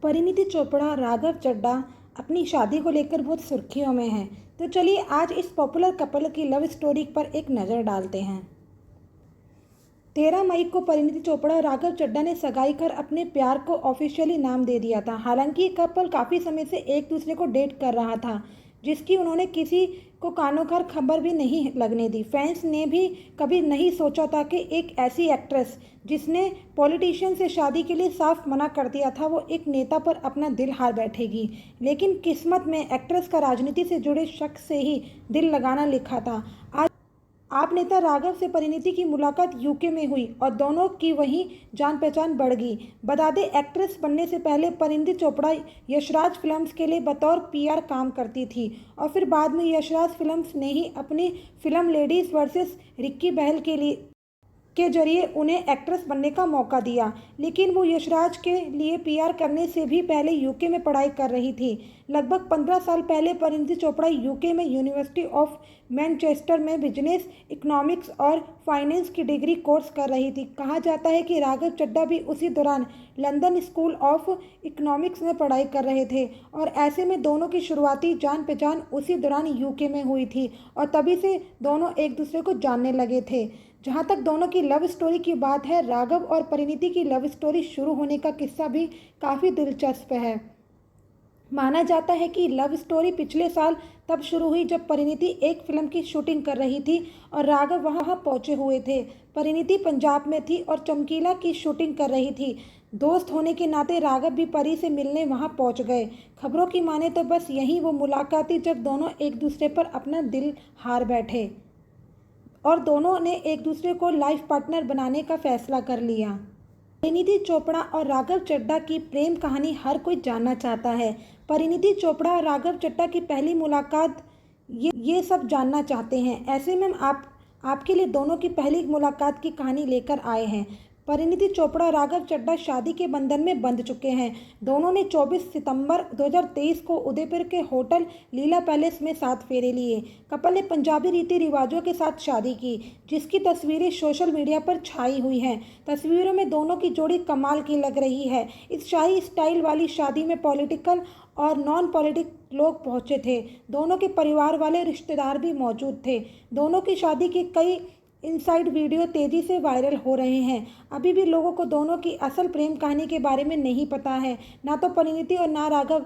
परिणीति चोपड़ा राघव चड्ढा अपनी शादी को लेकर बहुत सुर्खियों में हैं। तो चलिए आज इस पॉपुलर कपल की लव स्टोरी पर एक नज़र डालते हैं। 13 मई को परिणीति चोपड़ा और राघव चड्ढा ने सगाई कर अपने प्यार को ऑफिशियली नाम दे दिया था। हालांकि ये कपल काफ़ी समय से एक दूसरे को डेट कर रहा था, जिसकी उन्होंने किसी को कानों का खबर भी नहीं लगने दी। फैंस ने भी कभी नहीं सोचा था कि एक ऐसी एक्ट्रेस जिसने पॉलिटिशियन से शादी के लिए साफ मना कर दिया था, वो एक नेता पर अपना दिल हार बैठेगी। लेकिन किस्मत में एक्ट्रेस का राजनीति से जुड़े शख्स से ही दिल लगाना लिखा था। आज आप नेता राघव से परिणीति की मुलाकात यूके में हुई और दोनों की वहीं जान पहचान बढ़ गई। बता दें, एक्ट्रेस बनने से पहले परिणीति चोपड़ा यशराज फिल्म्स के लिए बतौर पीआर काम करती थी और फिर बाद में यशराज फिल्म्स ने ही अपनी फिल्म लेडीज वर्सेस रिक्की बहल के जरिए उन्हें एक्ट्रेस बनने का मौका दिया। लेकिन वो यशराज के लिए पीआर करने से भी पहले यूके में पढ़ाई कर रही थी। लगभग 15 साल पहले परिणीति चोपड़ा यूके में यूनिवर्सिटी ऑफ मैनचेस्टर में बिजनेस, इकोनॉमिक्स और फाइनेंस की डिग्री कोर्स कर रही थी। कहा जाता है कि राघव चड्ढा भी उसी दौरान लंदन स्कूल ऑफ इकोनॉमिक्स में पढ़ाई कर रहे थे और ऐसे में दोनों की शुरुआती जान पहचान उसी दौरान यूके में हुई थी और तभी से दोनों एक दूसरे को जानने लगे थे। जहां तक दोनों की लव स्टोरी की बात है, राघव और परिणीति की लव स्टोरी शुरू होने का किस्सा भी काफ़ी दिलचस्प है। माना जाता है कि लव स्टोरी पिछले साल तब शुरू हुई जब परिणीति एक फिल्म की शूटिंग कर रही थी और राघव वहां पहुंचे हुए थे। परिणीति पंजाब में थी और चमकीला की शूटिंग कर रही थी। दोस्त होने के नाते राघव भी परी से मिलने वहां पहुंच गए। खबरों की माने तो बस यही वो मुलाकात थी जब दोनों एक दूसरे पर अपना दिल हार बैठे और दोनों ने एक दूसरे को लाइफ पार्टनर बनाने का फैसला कर लिया। परिणीति चोपड़ा और राघव चड्ढा की प्रेम कहानी हर कोई जानना चाहता है। परिणीति चोपड़ा और राघव चड्ढा की पहली मुलाकात ये सब जानना चाहते हैं। ऐसे में आपके लिए दोनों की पहली मुलाकात की कहानी लेकर आए हैं। परिणीति चोपड़ा और राघव चड्ढा शादी के बंधन में बंध चुके हैं। दोनों ने 24 सितंबर 2023 को उदयपुर के होटल लीला पैलेस में 7 फेरे लिए। कपल ने पंजाबी रीति रिवाजों के साथ शादी की, जिसकी तस्वीरें सोशल मीडिया पर छाई हुई हैं। तस्वीरों में दोनों की जोड़ी कमाल की लग रही है। इस शाही स्टाइल वाली शादी में पॉलिटिकल और नॉन पॉलिटिक लोग पहुंचे थे। दोनों के परिवार वाले रिश्तेदार भी मौजूद थे। दोनों की शादी के कई इनसाइड वीडियो तेज़ी से वायरल हो रहे हैं। अभी भी लोगों को दोनों की असल प्रेम कहानी के बारे में नहीं पता है। ना तो परिणीति और ना राघव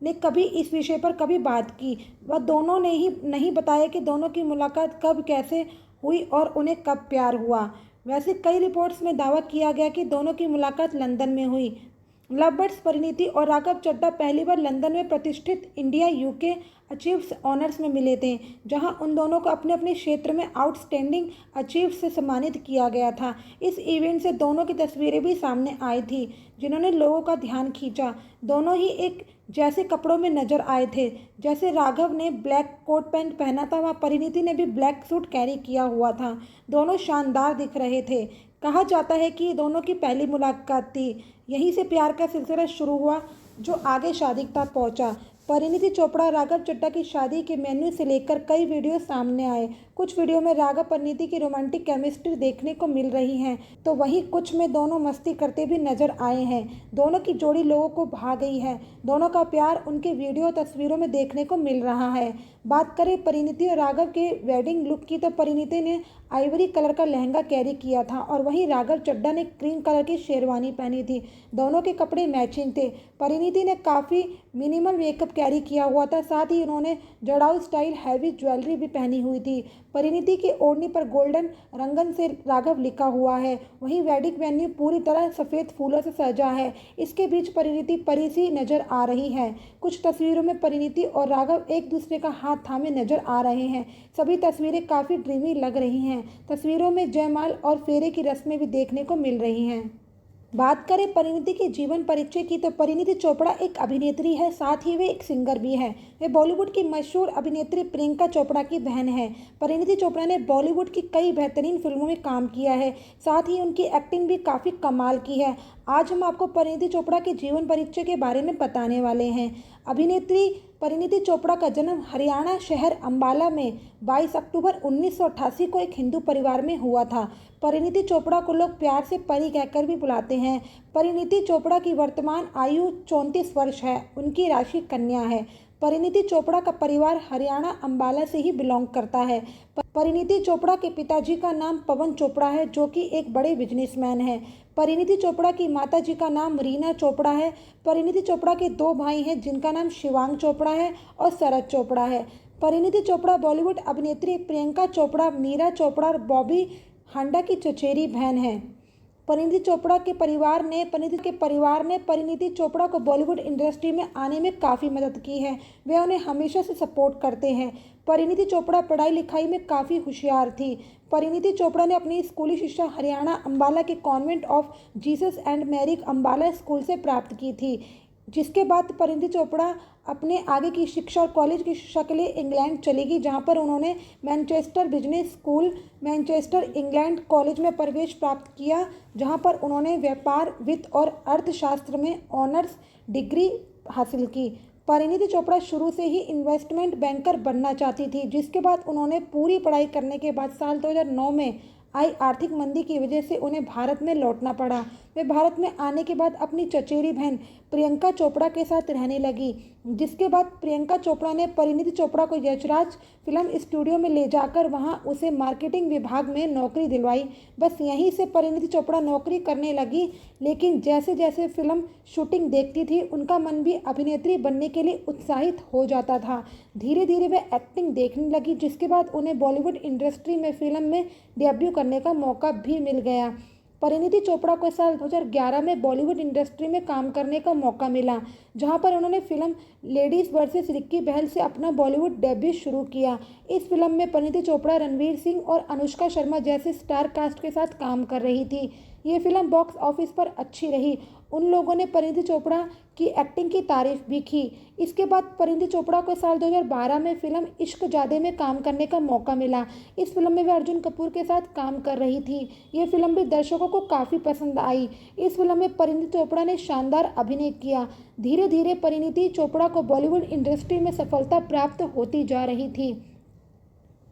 ने कभी इस विषय पर कभी बात की। वह दोनों ने ही नहीं बताया कि दोनों की मुलाकात कब, कैसे हुई और उन्हें कब प्यार हुआ। वैसे कई रिपोर्ट्स में दावा किया गया कि दोनों की मुलाकात लंदन में हुई। लवबर्ड्स परिणीति और राघव चड्ढा पहली बार लंदन में प्रतिष्ठित इंडिया यूके अचीव्स ऑनर्स में मिले थे, जहां उन दोनों को अपने अपने क्षेत्र में आउटस्टैंडिंग अचीव्स से सम्मानित किया गया था। इस इवेंट से दोनों की तस्वीरें भी सामने आई थी, जिन्होंने लोगों का ध्यान खींचा। दोनों ही एक जैसे कपड़ों में नजर आए थे। जैसे राघव ने ब्लैक कोट पैंट पहना था, वहाँ परिणीति ने भी ब्लैक सूट कैरी किया हुआ था। दोनों शानदार दिख रहे थे। कहा जाता है कि दोनों की पहली मुलाकात थी। यहीं से प्यार का सिलसिला शुरू हुआ, जो आगे शादी तक पहुंचा। परिणीति चोपड़ा और राघव चड्ढा की शादी के मेन्यू से लेकर कई वीडियो सामने आए। कुछ वीडियो में राघव परिणीति की रोमांटिक केमिस्ट्री देखने को मिल रही है, तो वहीं कुछ में दोनों मस्ती करते भी नजर आए हैं। दोनों की जोड़ी लोगों को भा गई है। दोनों का प्यार उनके वीडियो तस्वीरों में देखने को मिल रहा है। बात करें परिणीति और राघव के वेडिंग लुक की, तो परिणीति ने आइवरी कलर का लहंगा कैरी किया था और वहीं राघव चड्ढा ने क्रीम कलर की शेरवानी पहनी थी। दोनों के कपड़े मैचिंग थे। परिणीति ने काफ़ी मिनिमल मेकअप कैरी किया हुआ था, साथ ही उन्होंने जड़ाऊ स्टाइल हैवी ज्वेलरी भी पहनी हुई थी। परिणीति की ओढ़नी पर गोल्डन रंगन से राघव लिखा हुआ है। वहीं वेडिंग वेन्यू पूरी तरह सफ़ेद फूलों से सजा है। इसके बीच परिणीति परी सी नजर आ रही है। कुछ तस्वीरों में परिणीति और राघव एक दूसरे का हाथ थामे नजर आ रहे हैं। सभी तस्वीरें काफ़ी ड्रीमी लग रही हैं। तस्वीरों में जयमाल और फेरे की रस्में भी देखने को मिल रही हैं। बात करें परिणीति के जीवन परिचय की, तो परिणीति चोपड़ा एक अभिनेत्री है, साथ ही वे एक सिंगर भी है। वे बॉलीवुड की मशहूर अभिनेत्री प्रियंका चोपड़ा की बहन है। परिणीति चोपड़ा ने बॉलीवुड की कई बेहतरीन फिल्मों में काम किया है, साथ ही उनकी एक्टिंग भी काफ़ी कमाल की है। आज हम आपको परिणीति चोपड़ा के जीवन परिचय के बारे में बताने वाले हैं। अभिनेत्री परिणीति चोपड़ा का जन्म हरियाणा शहर अंबाला में 22 अक्टूबर 1988 को एक हिंदू परिवार में हुआ था। परिणीति चोपड़ा को लोग प्यार से परी कहकर भी बुलाते हैं। परिणीति चोपड़ा की वर्तमान आयु 34 वर्ष है। उनकी राशि कन्या है। परिणीति चोपड़ा का परिवार हरियाणा अंबाला से ही बिलोंग करता है। परिणीति चोपड़ा के पिताजी का नाम पवन चोपड़ा है, जो कि एक बड़े बिजनेसमैन हैं। परिणीति चोपड़ा की माताजी का नाम रीना चोपड़ा है। परिणीति चोपड़ा के 2 भाई हैं, जिनका नाम शिवांग चोपड़ा है और शरद चोपड़ा है। परिणीति चोपड़ा बॉलीवुड अभिनेत्री प्रियंका चोपड़ा, मीरा चोपड़ा और बॉबी हांडा की चचेरी बहन है। परिणीति चोपड़ा के परिवार ने परिणीति चोपड़ा को बॉलीवुड इंडस्ट्री में आने में काफ़ी मदद की है। वे उन्हें हमेशा से सपोर्ट करते हैं। परिणीति चोपड़ा पढ़ाई लिखाई में काफ़ी होशियार थी। परिणीति चोपड़ा ने अपनी स्कूली शिक्षा हरियाणा अंबाला के convent of Jesus and Mary Ambala school से प्राप्त की थी, जिसके बाद परिणीति चोपड़ा अपने आगे की शिक्षा और कॉलेज की शिक्षा के लिए इंग्लैंड चली गई, जहां पर उन्होंने Manchester business school, Manchester England college में प्रवेश प्राप्त किया, जहां पर उन्होंने व्यापार, वित्त और अर्थशास्त्र में ऑनर्स डिग्री हासिल की। परिणीति चोपड़ा शुरू से ही इन्वेस्टमेंट बैंकर बनना चाहती थी, जिसके बाद उन्होंने पूरी पढ़ाई करने के बाद साल 2009 में आई आर्थिक मंदी की वजह से उन्हें भारत में लौटना पड़ा। वे भारत में आने के बाद अपनी चचेरी बहन प्रियंका चोपड़ा के साथ रहने लगी, जिसके बाद प्रियंका चोपड़ा ने परिणीति चोपड़ा को यशराज फिल्म स्टूडियो में ले जाकर वहां उसे मार्केटिंग विभाग में नौकरी दिलवाई। बस यहीं से परिणीति चोपड़ा नौकरी करने लगी, लेकिन जैसे जैसे फिल्म शूटिंग देखती थी, उनका मन भी अभिनेत्री बनने के लिए उत्साहित हो जाता था। धीरे धीरे वे एक्टिंग देखने लगी, जिसके बाद उन्हें बॉलीवुड इंडस्ट्री में फिल्म में डेब्यू करने का मौका भी मिल गया। परिणीति चोपड़ा को साल 2011 में बॉलीवुड इंडस्ट्री में काम करने का मौका मिला, जहां पर उन्होंने फिल्म लेडीज वर्सेस रिक्की बहल से अपना बॉलीवुड डेब्यू शुरू किया। इस फिल्म में परिणीति चोपड़ा रणवीर सिंह और अनुष्का शर्मा जैसे स्टार कास्ट के साथ काम कर रही थी। ये फिल्म बॉक्स ऑफिस पर अच्छी रही। उन लोगों ने परिणीति चोपड़ा की एक्टिंग की तारीफ भी की। इसके बाद परिणीति चोपड़ा को साल 2012 में फिल्म इश्क जादे में काम करने का मौका मिला। इस फिल्म में वे अर्जुन कपूर के साथ काम कर रही थी। ये फिल्म भी दर्शकों को काफ़ी पसंद आई। इस फिल्म में परिणीति चोपड़ा ने शानदार अभिनय किया। धीरे धीरे परिणीति चोपड़ा को बॉलीवुड इंडस्ट्री में सफलता प्राप्त होती जा रही थी।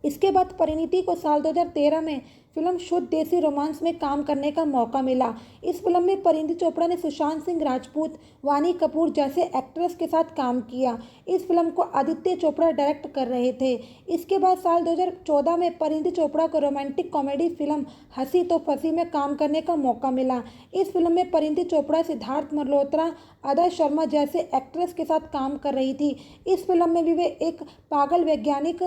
इसके बाद परिणीति को साल 2013 में फिल्म शुद्ध देसी रोमांस में काम करने का मौका मिला। इस फिल्म में परिणीति चोपड़ा ने सुशांत सिंह राजपूत, वानी कपूर जैसे एक्ट्रेस के साथ काम किया। इस फिल्म को आदित्य चोपड़ा डायरेक्ट कर रहे थे। इसके बाद साल 2014 में परिणीति चोपड़ा को रोमांटिक कॉमेडी फिल्म हंसी तो फंसी में काम करने का मौका मिला। इस फिल्म में परिणीति चोपड़ा सिद्धार्थ मल्होत्रा, अदा शर्मा जैसे एक्ट्रेस के साथ काम कर रही थी। इस फिल्म में भी वे एक पागल वैज्ञानिक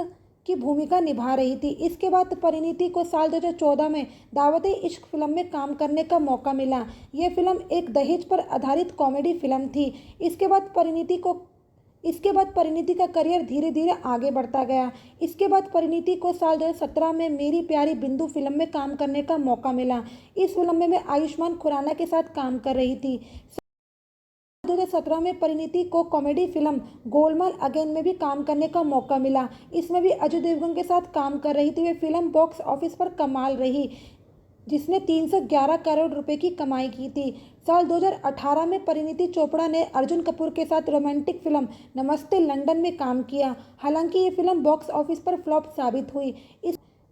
की भूमिका निभा रही थी। इसके बाद परिणीति को साल 2014 में दावत-ए-इश्क फिल्म में काम करने का मौका मिला। यह फिल्म एक दहेज पर आधारित कॉमेडी फिल्म थी। इसके बाद परिणीति का करियर धीरे धीरे आगे बढ़ता गया। इसके बाद परिणीति को साल 2017 में मेरी प्यारी बिंदु फिल्म में काम करने का मौका मिला। इस फिल्म में वे आयुष्मान खुराना के साथ काम कर रही थी। 2017 में परिणीति को कॉमेडी फिल्म गोलमाल अगेन में भी काम करने का मौका मिला। इसमें भी अजय देवगन के साथ काम कर रही थी। वे फिल्म बॉक्स ऑफिस पर कमाल रही, जिसने 311 करोड़ रुपए की कमाई की थी। साल 2018 में परिणीति चोपड़ा ने अर्जुन कपूर के साथ रोमांटिक फिल्म नमस्ते लंदन में काम किया। हालांकि ये फिल्म बॉक्स ऑफिस पर फ्लॉप साबित हुई।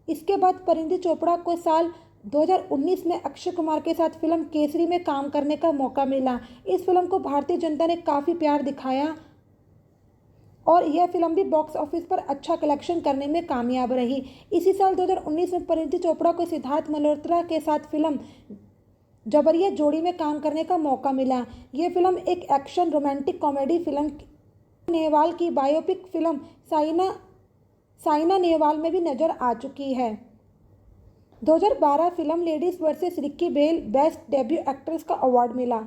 इसके बाद परिणीति चोपड़ा को साल 2019 में अक्षय कुमार के साथ फिल्म केसरी में काम करने का मौका मिला। इस फिल्म को भारतीय जनता ने काफ़ी प्यार दिखाया और यह फिल्म भी बॉक्स ऑफिस पर अच्छा कलेक्शन करने में कामयाब रही। इसी साल 2019 में परिणीति चोपड़ा को सिद्धार्थ मल्होत्रा के साथ फिल्म जबरिया जोड़ी में काम करने का मौका मिला। यह फिल्म एक action romantic comedy film Nehwal की बायोपिक फिल्म साइना नेहवाल में भी नजर आ चुकी है। 2012 film ladies versus Ricky Bahl best debut actress का अवार्ड मिला।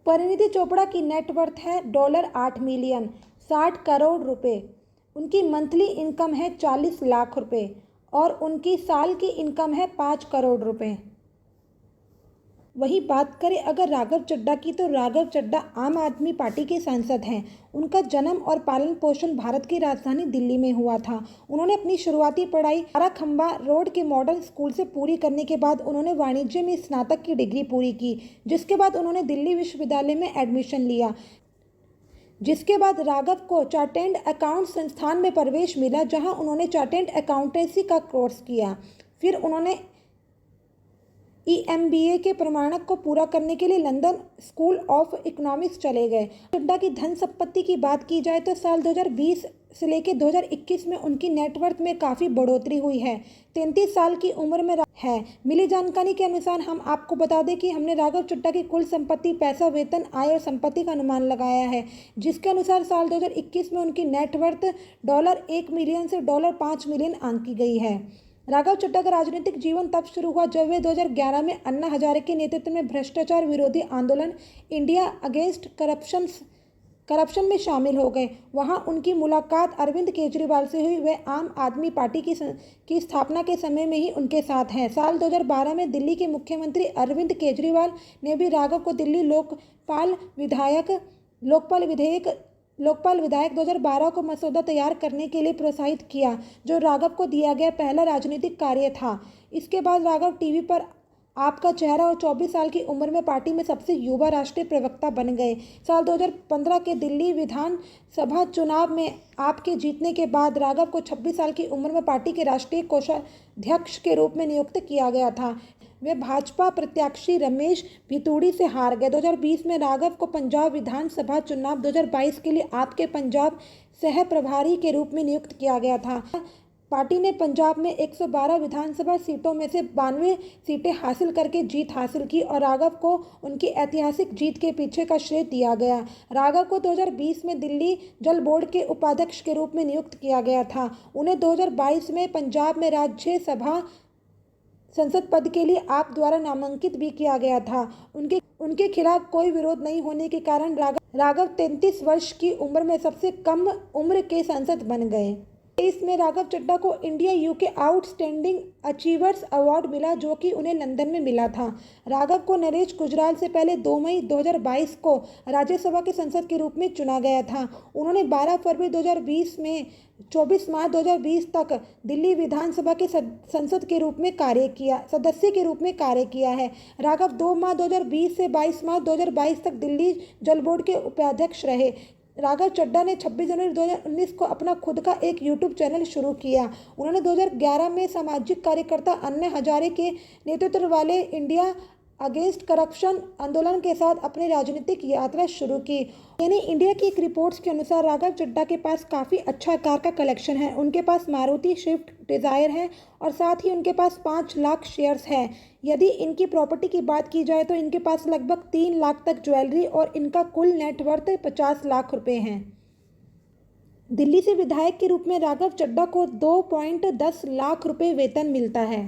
परिणीति चोपड़ा की नेटवर्थ है $8 मिलियन, 60 करोड़ रुपए। उनकी मंथली इनकम है 40 लाख रुपए और उनकी साल की इनकम है 5 करोड़ रुपए। वहीं बात करें अगर राघव चड्ढा की, तो राघव चड्ढा आम आदमी पार्टी के सांसद हैं। उनका जन्म और पालन पोषण भारत की राजधानी दिल्ली में हुआ था। उन्होंने अपनी शुरुआती पढ़ाई ताराखंबा रोड के मॉडल स्कूल से पूरी करने के बाद उन्होंने वाणिज्य में स्नातक की डिग्री पूरी की, जिसके बाद उन्होंने दिल्ली विश्वविद्यालय में एडमिशन लिया। जिसके बाद राघव को चार्टेड अकाउंट संस्थान में प्रवेश मिला, जहां उन्होंने चार्टेड अकाउंटेंसी का कोर्स किया। फिर उन्होंने EMBA के प्रमाणक को पूरा करने के लिए लंदन स्कूल ऑफ इकोनॉमिक्स चले गए। चड्ढा की धन संपत्ति की बात की जाए तो साल 2020 से लेकर 2021 में उनकी नेटवर्थ में काफ़ी बढ़ोतरी हुई है। 33 साल की उम्र में है। मिली जानकारी के अनुसार हम आपको बता दें कि हमने राघव चड्ढा की कुल संपत्ति, पैसा, वेतन, आय और संपत्ति का अनुमान लगाया है, जिसके अनुसार साल 2021 में उनकी नेटवर्थ $1 मिलियन से $5 मिलियन आंकी गई है। राघव चड्ढा का राजनीतिक जीवन तब शुरू हुआ जब वे 2011 में अन्ना हजारे के नेतृत्व में भ्रष्टाचार विरोधी आंदोलन इंडिया अगेंस्ट करप्शन में शामिल हो गए। वहां उनकी मुलाकात अरविंद केजरीवाल से हुई। वे आम आदमी पार्टी की स्थापना के समय में ही उनके साथ हैं। साल 2012 में दिल्ली के मुख्यमंत्री अरविंद केजरीवाल ने भी राघव को दिल्ली लोकपाल विधायक 2012 को मसौदा तैयार करने के लिए प्रोत्साहित किया, जो राघव को दिया गया पहला राजनीतिक कार्य था। इसके बाद राघव टीवी पर आपका चेहरा और 24 साल की उम्र में पार्टी में सबसे युवा राष्ट्रीय प्रवक्ता बन गए। साल 2015 के दिल्ली विधानसभा चुनाव में आपके जीतने के बाद राघव को 26 साल की उम्र में पार्टी के राष्ट्रीय कोषाध्यक्ष के रूप में नियुक्त किया गया था। वे भाजपा प्रत्याशी रमेश भितूड़ी से हार गए। 2020 में राघव को पंजाब विधानसभा चुनाव 2022 के लिए आपके पंजाब सह प्रभारी के रूप में नियुक्त किया गया था। पार्टी ने पंजाब में 112 विधानसभा सीटों में से 92 सीटें हासिल करके जीत हासिल की और राघव को उनकी ऐतिहासिक जीत के पीछे का श्रेय दिया गया। राघव को 2020 में दिल्ली जल बोर्ड के उपाध्यक्ष के रूप में नियुक्त किया गया था। उन्हें 2022 में पंजाब में राज्यसभा संसद पद के लिए आप द्वारा नामांकित भी किया गया था। उनके खिलाफ कोई विरोध नहीं होने के कारण राघव 33 वर्ष की उम्र में सबसे कम उम्र के सांसद बन गए। इसमें राघव चड्ढा को India UK outstanding achievers award मिला, जो कि उन्हें लंदन में मिला था। राघव को नरेश गुजराल से पहले 2 मई 2022 को राज्यसभा के सांसद के रूप में चुना गया था। उन्होंने 12 फरवरी 2020 में 24 मार्च 2020 तक दिल्ली विधानसभा के सदस्य के रूप में कार्य किया है। राघव 2 मार्च 2020 से 22 मार्च 2022 तक दिल्ली जल बोर्ड के उपाध्यक्ष रहे। राघव चड्ढा ने 26 जनवरी 2019 को अपना खुद का एक यूट्यूब चैनल शुरू किया। उन्होंने 2011 में सामाजिक कार्यकर्ता अन्ना हजारे के नेतृत्व वाले इंडिया अगेंस्ट करप्शन आंदोलन के साथ अपनी राजनीतिक यात्रा शुरू की। यानी इंडिया की एक रिपोर्ट्स के अनुसार राघव चड्ढा के पास काफ़ी अच्छा कार का कलेक्शन है। उनके पास मारुति स्विफ्ट डिज़ायर है और साथ ही उनके पास 5 लाख शेयर्स हैं। यदि इनकी प्रॉपर्टी की बात की जाए तो इनके पास लगभग 3 लाख तक ज्वेलरी और इनका कुल नेटवर्थ 50 लाख रुपए हैं। दिल्ली से विधायक के रूप में राघव चड्ढा को 2.10 लाख रुपए वेतन मिलता है।